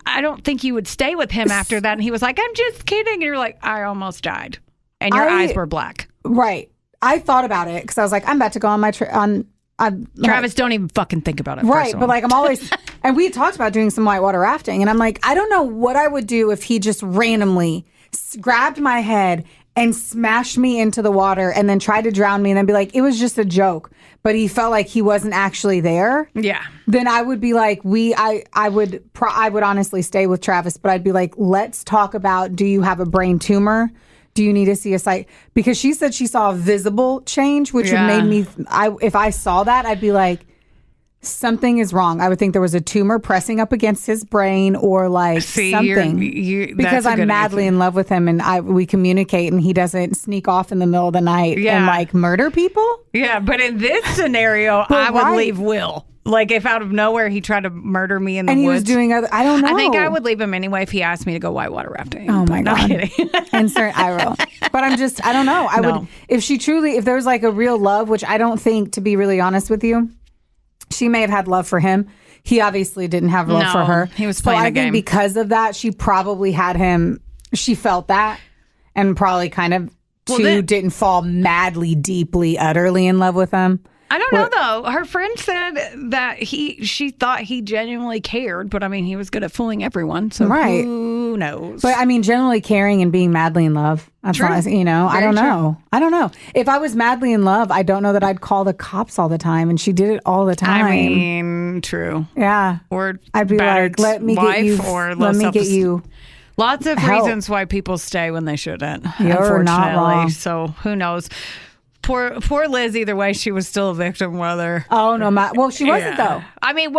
I don't think you would stay with him after that. And he was like, I'm just kidding. And you're like, I almost died. And your eyes were black. Right. I thought about it because I was like, I'm about to go on my Travis, don't even fucking think about it. Right. But like, I'm always, and we had talked about doing some whitewater rafting. And I'm like, I don't know what I would do if he just randomly grabbed my head and smashed me into the water and then tried to drown me and then be like, it was just a joke. But he felt like he wasn't actually there. Yeah. Then I would be like, I would honestly stay with Travis, but I'd be like, let's talk about, do you have a brain tumor? Do you need to see a psych? Because she said she saw a visible change, which would made me, if I saw that, I'd be like, something is wrong. I would think there was a tumor pressing up against his brain or like something. Because I'm madly in love with him and we communicate and he doesn't sneak off in the middle of the night and like murder people. Yeah, but in this scenario, I would leave Will. Like if out of nowhere he tried to murder me in the woods. And he was doing I don't know. I think I would leave him anyway if he asked me to go whitewater rafting. Oh my God. Not kidding. Insert eye roll. But I don't know. I would, if there was like a real love, which I don't think, to be really honest with you, she may have had love for him. He obviously didn't have love for her. He was playing a game. I think because of that, she probably had him, she felt that and probably kind of didn't fall madly, deeply, utterly in love with him. I don't know though. Her friend said that she thought he genuinely cared, but I mean, he was good at fooling everyone. So who knows? But I mean, generally caring and being madly in love. That's true. I don't know. I don't know. If I was madly in love, I don't know that I'd call the cops all the time, and she did it all the time. I mean, true. Yeah. Or I'd be like, let me get you. Let me get you. Lots of reasons why people stay when they shouldn't. You're unfortunately. not wrong. So who knows? Poor Liz. Either way, she was still a victim. Whether well, she wasn't though. I mean,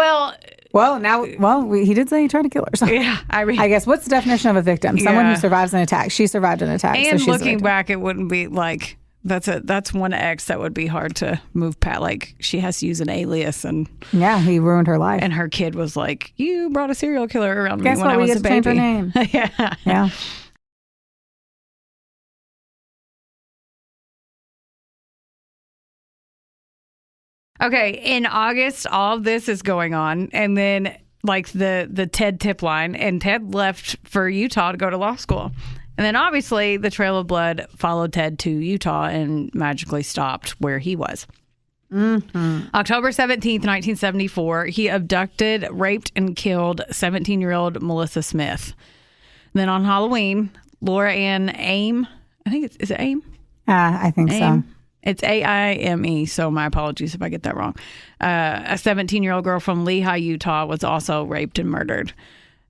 he did say he tried to kill her. So yeah, I mean, I guess what's the definition of a victim? Someone who survives an attack. She survived an attack. And so looking back, it wouldn't be like that's one ex that would be hard to move past. Like she has to use an alias, and he ruined her life. And her kid was like, "You brought a serial killer around Guess me when I was a baby." Change her name. Yeah. Okay, in August, all of this is going on, and then like the Ted tip line, and Ted left for Utah to go to law school. And then obviously the trail of blood followed Ted to Utah and magically stopped where he was. Mm-hmm. October 17th, 1974, he abducted, raped, and killed 17-year-old Melissa Smith. Then on Halloween, Laura Ann Aim. I think is it Aim? I think Aim. so. It's AIME, so my apologies if I get that wrong. A 17-year-old girl from Lehi, Utah was also raped and murdered.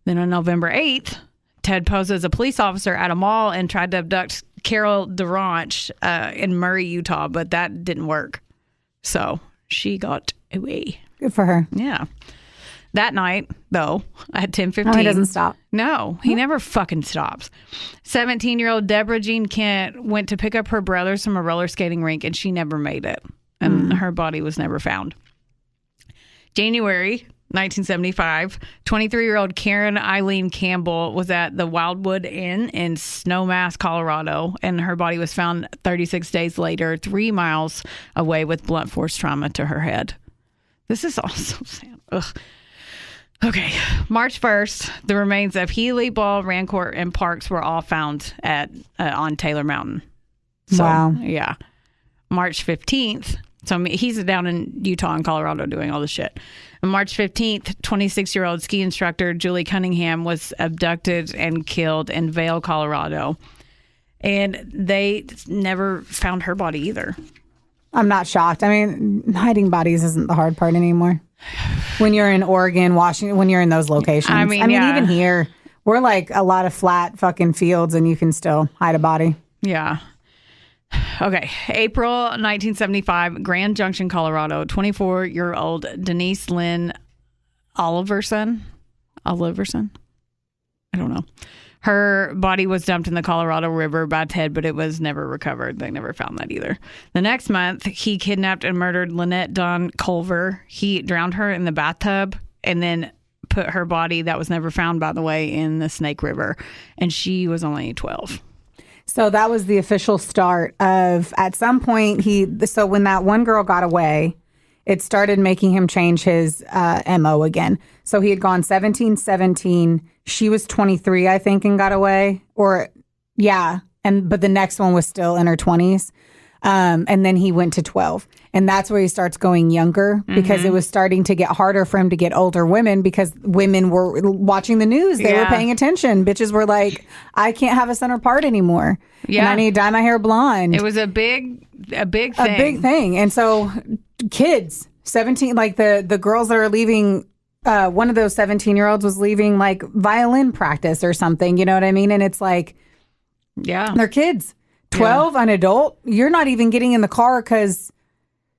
Then on November 8th, Ted posed as a police officer at a mall and tried to abduct Carol DeRanch in Murray, Utah, but that didn't work. So she got away. Good for her. Yeah. That night, though, at 10:15. No, he doesn't stop. No, he never fucking stops. 17-year-old Deborah Jean Kent went to pick up her brothers from a roller skating rink, and she never made it. And her body was never found. January 1975, 23-year-old Karen Eileen Campbell was at the Wildwood Inn in Snowmass, Colorado, and her body was found 36 days later, 3 miles away with blunt force trauma to her head. This is also sad. Ugh. Okay, March 1st, the remains of Healy, Ball, Rancourt, and Parks were all found at on Taylor Mountain. So, Wow. Yeah. March 15th, so he's down in Utah and Colorado doing all this shit. On March 15th, 26-year-old ski instructor Julie Cunningham was abducted and killed in Vail, Colorado. And they never found her body either. I'm not shocked. I mean, hiding bodies isn't the hard part anymore. When you're in Oregon, Washington, when you're in those locations. I mean, yeah. Even here, we're like a lot of flat fucking fields and you can still hide a body. Yeah. Okay. April 1975, Grand Junction, Colorado, 24-year-old Denise Lynn Oliverson. I don't know. Her body was dumped in the Colorado River by Ted, but it was never recovered. They never found that either. The next month, he kidnapped and murdered Lynette Dawn Culver. He drowned her in the bathtub and then put her body, that was never found, by the way, in the Snake River. And she was only 12. So that was the official start of, at some point, so when that one girl got away, it started making him change his MO again. So he had gone 17. She was 23, I think, and got away. But the next one was still in her 20s. And then he went to 12. And that's where he starts going younger because it was starting to get harder for him to get older women because women were watching the news. They were paying attention. Bitches were like, I can't have a center part anymore. Yeah. And I need to dye my hair blonde. It was a big thing. A big thing. And so kids, 17, like the girls that are leaving, one of those 17-year-olds was leaving like violin practice or something. You know what I mean? And it's like, they're kids. 12, an adult. You're not even getting in the car because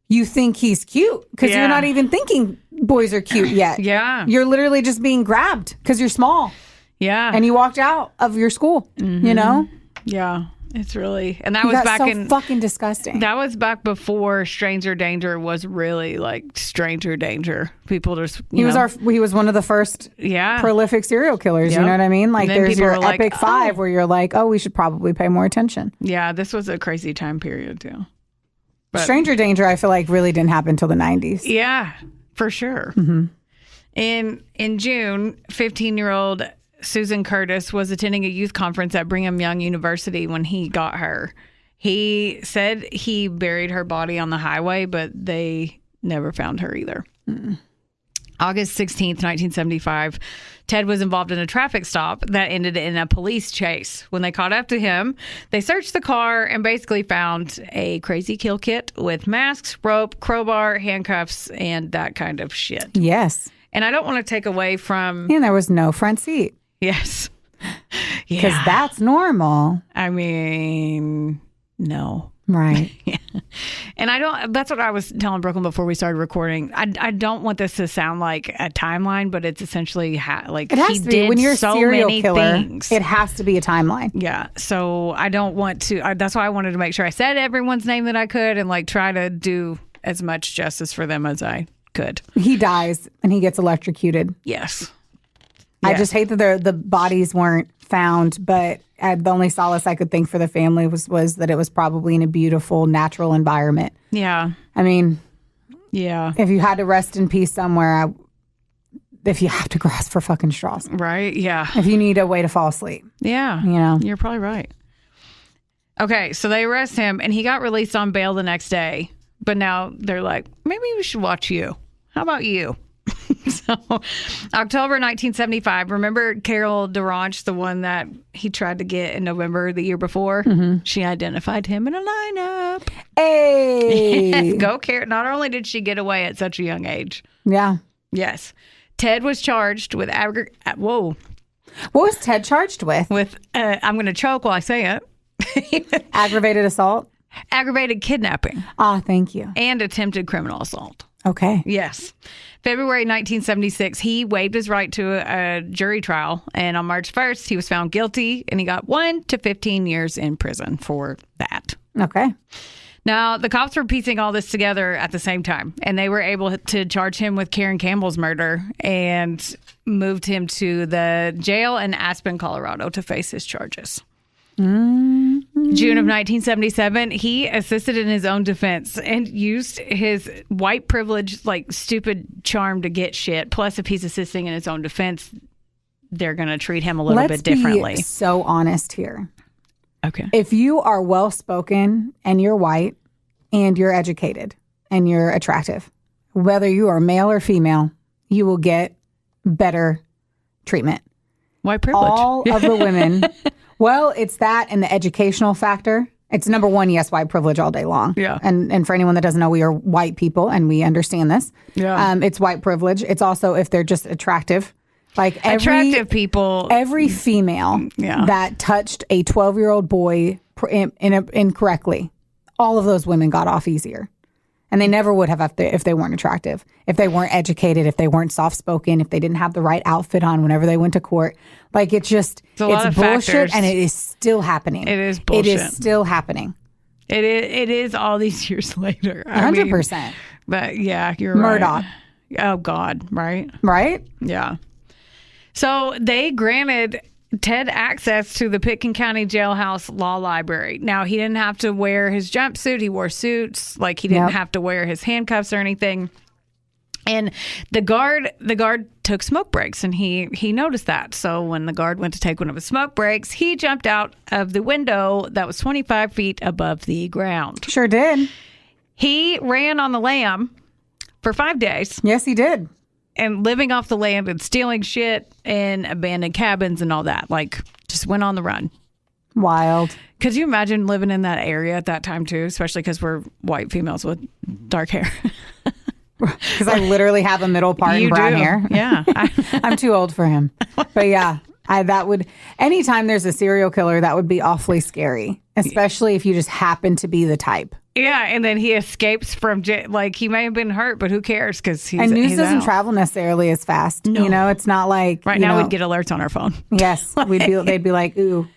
you think he's cute because you're not even thinking boys are cute yet. Yeah. You're literally just being grabbed because you're small. Yeah. And you walked out of your school, you know? Yeah. It's really, and that was back in fucking disgusting. That was back before stranger danger was really like stranger danger. People just he was one of the first prolific serial killers. Yep. You know what I mean? Like there's your epic five where you're like, oh, we should probably pay more attention. Yeah, this was a crazy time period too. But, stranger danger, I feel like really didn't happen until the 90s. Yeah, for sure. Mm-hmm. In June, 15-year-old Susan Curtis was attending a youth conference at Brigham Young University when he got her. He said he buried her body on the highway, but they never found her either. Mm-mm. August 16th, 1975, Ted was involved in a traffic stop that ended in a police chase. When they caught up to him, they searched the car and basically found a crazy kill kit with masks, rope, crowbar, handcuffs, and that kind of shit. Yes. And I don't want to take away from... And there was no front seat. Yes. Because that's normal. I mean, no. Right. Yeah. And that's what I was telling Brooklyn before we started recording. I don't want this to sound like a timeline, but it's essentially it has to be. When you're a serial killer, it has to be a timeline. Yeah. So I don't want to, that's why I wanted to make sure I said everyone's name that I could and like try to do as much justice for them as I could. He dies and he gets electrocuted. Yes. I just hate that the bodies weren't found, but the only solace I could think for the family was that it was probably in a beautiful, natural environment. Yeah. I mean, yeah. If you had to rest in peace somewhere, if you have to grasp for fucking straws. Right, yeah. If you need a way to fall asleep. Yeah. You know? You're probably right. Okay, so they arrest him, and he got released on bail the next day. But now they're like, maybe we should watch you. How about you? So, October 1975. Remember Carol DeRange, the one that he tried to get in November the year before? She identified him in a lineup. Hey. Go, Carol. Not only did she get away at such a young age. Yeah. Yes. Ted was charged with What was Ted charged with? I'm going to choke while I say it. Aggravated assault? Aggravated kidnapping. Thank you. And attempted criminal assault. Okay. Yes. February 1976, he waived his right to a jury trial. And on March 1st, he was found guilty and he got 1 to 15 years in prison for that. Okay. Now, the cops were piecing all this together at the same time, and they were able to charge him with Karen Campbell's murder and moved him to the jail in Aspen, Colorado to face his charges. June of 1977, he assisted in his own defense and used his white privilege, like stupid charm to get shit. Plus, if he's assisting in his own defense, they're going to treat him a little bit differently. Let's be so honest here. Okay. If you are well-spoken and you're white and you're educated and you're attractive, whether you are male or female, you will get better treatment. White privilege. All of the women... Well, it's that and the educational factor. It's number one, yes, white privilege all day long. Yeah. And for anyone that doesn't know, we are white people and we understand this. Yeah. It's white privilege. It's also if they're just attractive. Like attractive people. Every female that touched a 12-year-old boy incorrectly, all of those women got off easier. And they never would have if they weren't attractive, if they weren't educated, if they weren't soft-spoken, if they didn't have the right outfit on whenever they went to court. Like, it's bullshit, factors. And it is still happening. It is bullshit. It is still happening. It is all these years later. 100%. But yeah, you're Murdoch. right. Oh, God, right? Right? Yeah. So they granted Ted access to the Pitkin County Jailhouse Law Library. Now, he didn't have to wear his jumpsuit. He wore suits. Like, he didn't have to wear his handcuffs or anything. And the guard took smoke breaks, and he noticed that. So when the guard went to take one of his smoke breaks, he jumped out of the window that was 25 feet above the ground. Sure did. He ran on the lam for 5 days. Yes, he did. And living off the land and stealing shit in abandoned cabins and all that. Like, just went on the run. Wild. Could you imagine living in that area at that time, too? Especially because we're white females with dark hair. Because I literally have a middle part and brown hair. Yeah. I'm too old for him. But yeah, anytime there's a serial killer, that would be awfully scary. Especially if you just happen to be the type. Yeah, and then he escapes from jail. Like, he may have been hurt, but who cares? Because news doesn't travel necessarily as fast. No. You know, it's not like right now we'd get alerts on our phone. Yes, they'd be like, ooh.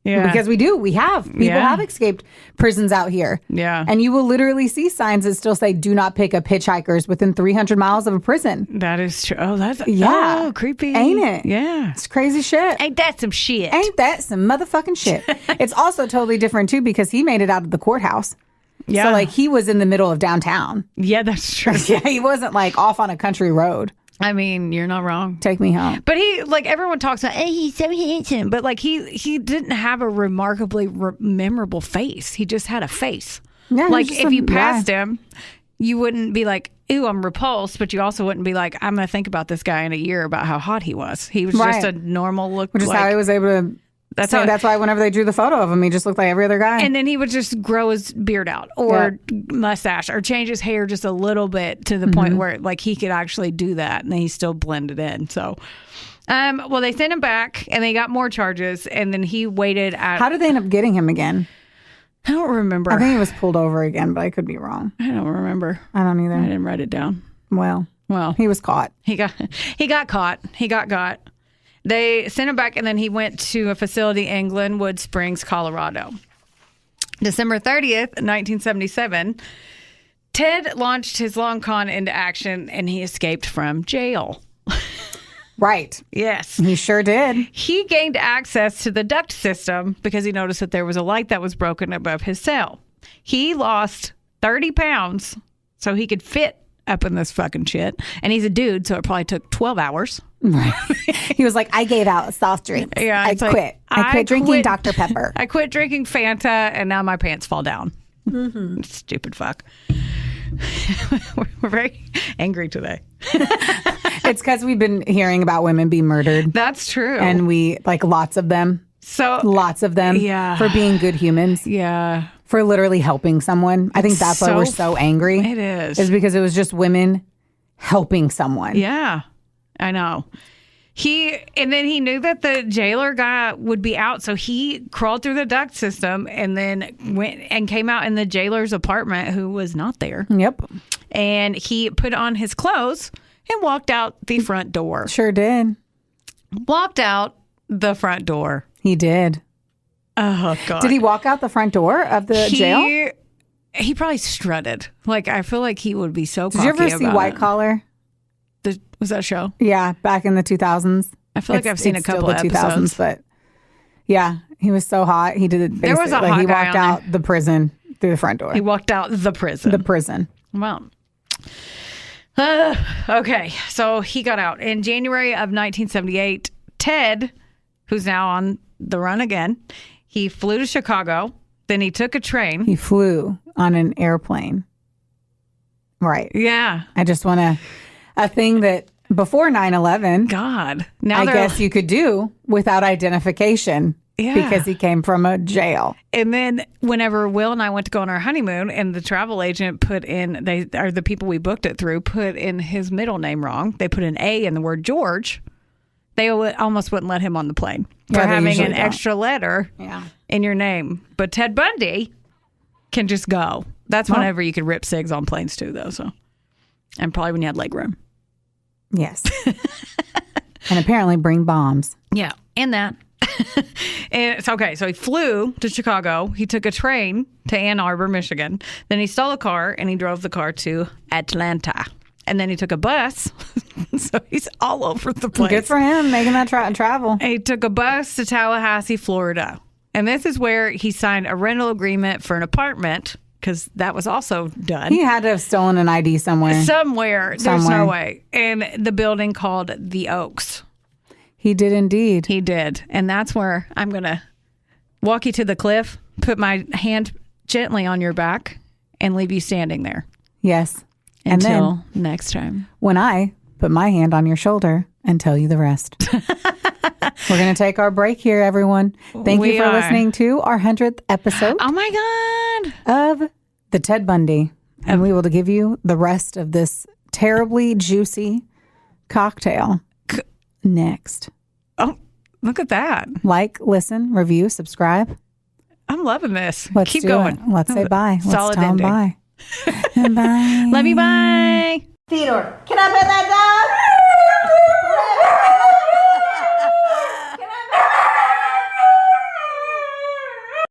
Yeah. Because people have escaped prisons out here. Yeah. And you will literally see signs that still say, do not pick up hitchhikers within 300 miles of a prison. That is true. Oh, that's creepy. Ain't it? Yeah. It's crazy shit. Ain't that some shit? Ain't that some motherfucking shit? It's also totally different, too, because he made it out of the courthouse. Yeah. So, like, he was in the middle of downtown. Yeah, that's true. Yeah, he wasn't, like, off on a country road. I mean, you're not wrong. Take me home. But he, like, everyone talks about, hey, he's so handsome. But, like, he didn't have a remarkably memorable face. He just had a face. Yeah, like, if you passed him, you wouldn't be like, ooh, I'm repulsed. But you also wouldn't be like, I'm going to think about this guy in a year about how hot he was. He was just a normal look. Which is how he was able to... That's why whenever they drew the photo of him, he just looked like every other guy. And then he would just grow his beard out or mustache or change his hair just a little bit to the point where like he could actually do that and then he still blended in. So, well, they sent him back and they got more charges and then he waited at... How did they end up getting him again? I don't remember. I think he was pulled over again, but I could be wrong. I don't remember. I don't either. I didn't write it down. Well, he was caught. He got caught. He got got. They sent him back, and then he went to a facility in Glenwood Springs, Colorado. December 30th, 1977, Ted launched his long con into action, and he escaped from jail. Right. Yes. He sure did. He gained access to the duct system because he noticed that there was a light that was broken above his cell. He lost 30 pounds so he could fit up in this fucking shit. And he's a dude, so it probably took 12 hours. Right. He was like, I gave out soft drinks. Yeah, I quit. I quit drinking Dr. Pepper. I quit drinking Fanta, and now my pants fall down. Mm-hmm. Stupid fuck. We're very angry today. It's because we've been hearing about women being murdered. That's true. And we, like, lots of them. Lots of them. Yeah. For being good humans. Yeah. For literally helping someone. I think that's why we're so angry. It is. Is because it was just women helping someone. Yeah, I know. And then he knew that the jailer guy would be out, so he crawled through the duct system and then went and came out in the jailer's apartment, who was not there. Yep. And he put on his clothes and walked out the front door. Sure did. Walked out the front door. He did. Oh, God. Did he walk out the front door of the jail? He probably strutted. Like, I feel like he would be so cocky. Did you ever see White Collar? Was that a show? Yeah, back in the 2000s. I feel like I've seen a couple of episodes. But yeah, he was so hot. He did it. There was a hot he guy walked out the prison through the front door. He walked out the prison. The prison. Well, okay. So he got out in January of 1978. Ted, who's now on the run again, he flew to Chicago. Then he took a train. He flew on an airplane. Right. Yeah. I just want a thing that before 9/11, God, now I guess you could do without identification. Yeah. Because he came from a jail. And then whenever Will and I went to go on our honeymoon, and the travel agent put in, the people we booked it through, put in his middle name wrong. They put an A in the word George. They almost wouldn't let him on the plane for having an extra letter in your name. But Ted Bundy can just go. That's whenever you could rip cigs on planes too, though. So, and probably when you had leg room. Yes. And apparently bring bombs. Yeah, and that. And it's okay. So he flew to Chicago. He took a train to Ann Arbor, Michigan. Then he stole a car and he drove the car to Atlanta. And then he took a bus. So he's all over the place. Good for him making that travel. And he took a bus to Tallahassee, Florida. And this is where he signed a rental agreement for an apartment, because that was also done. He had to have stolen an ID somewhere. There's no way. And the building called The Oaks. He did indeed. He did. And that's where I'm going to walk you to the cliff, put my hand gently on your back, and leave you standing there. Yes. Until next time. When I put my hand on your shoulder and tell you the rest. We're going to take our break here, everyone. Thank you for listening to our 100th episode. Oh, my God. Of the Ted Bundy. And we will give you the rest of this terribly juicy cocktail next. Oh, look at that. Like, listen, review, subscribe. I'm loving this. Let's keep going. Let's say bye. Solid Let's tell them bye. Bye. Love you. Bye. Theodore, can I pet that dog?